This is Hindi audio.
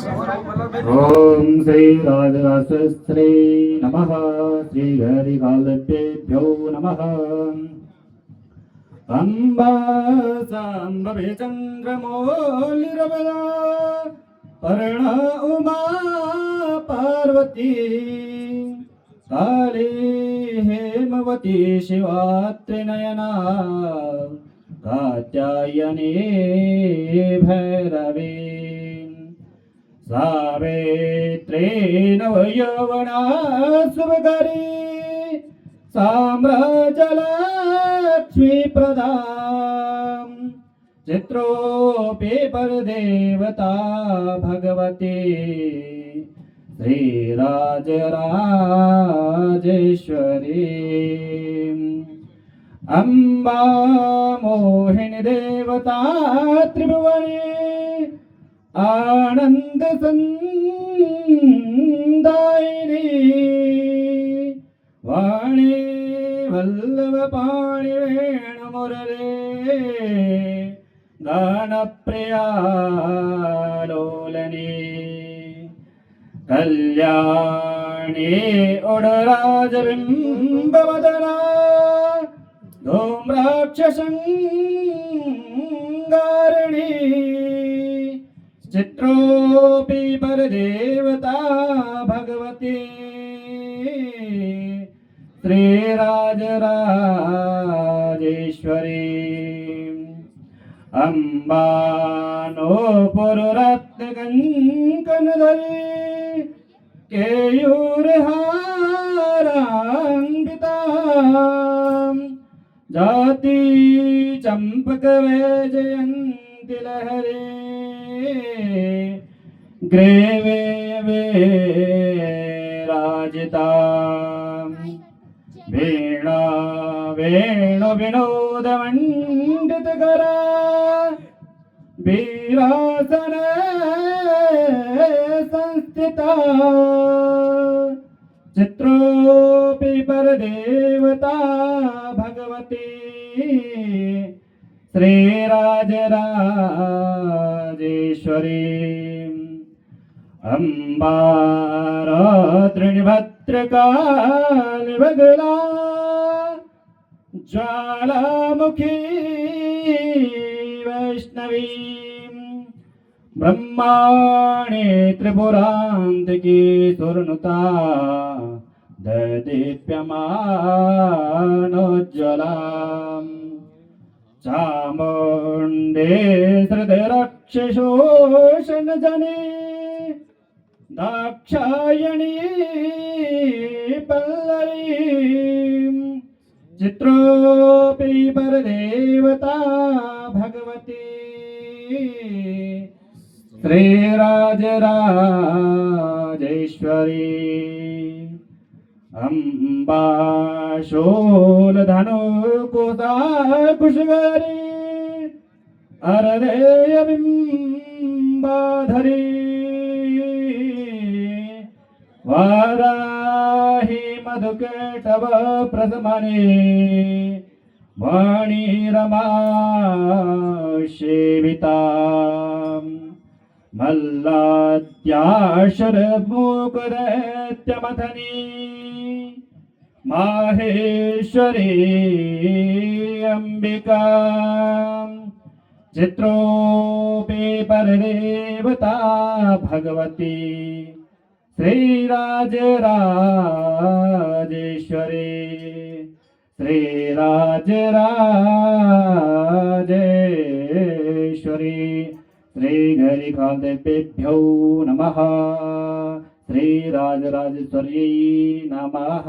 ओम श्री राजराजश्री नमः। श्री हरिकालभ्यो नमः। अम्बा सांबवे चंद्रमौलिरवदा पर्ण उमा पार्वती काली हेमवती शिवा त्रिनयना कात्यायनी भैरवी सावित्री नवयौवना शुभकरी साम्राज्यलक्ष्मी प्रदां चित्रोऽपि परदेवता भगवती श्रीराजराजेश्वरी अम्बा मोहिनी देवता त्रिभुवने आनंद संदायिनी वाणी वल्लभ पाणि वेणु मुरली गानप्रिया लोलनी कल्याणी उडराजबिम्बवदना धूम्राक्षसंगारिणी चित्रोऽपि परदेवता भगवती श्रीराजराजेश्वरी अम्बा नूपुररत्नकङ्कणधरी केयूरहारान्विता जाति चम्पकवैजयन्ति लहरी ग्रीवे विराजिता वीणा वेणु विनोदमण्डितकरा वीरासने संस्थिता चित्रोऽपि परदेवता भगवती श्रीराजराजेश्वरी अम्बा रात्रिभद्रकालिवगला ज्वालामुखी वैष्णवी ब्रह्माणि त्रिपुरान्तिकी सुरनुता ददीप्यमानोज्ज्वलाम् चामुण्डे हृदयरक्षशोषणजने दाक्षायणी पल्लवीं चित्रोऽपि परदेवता भगवती श्रीराजराजेश्वरी अम्बा शूलधनुकुशाकुशगरी अरदेयबिम्बाधरी वाराही मधुकेटव प्रथमने वाणी रमा सेविता मल्लाद्याशुरमुकुदैत्यमथनी माहेश्वरी अंबिका चित्रोऽपि परदेवता भगवती श्रीराजराजेश्वरी श्रीराजराजेश्वरी श्रीहरिकालदेवेभ्यो नमः। श्रीराजराजेश्वर्यै नमः।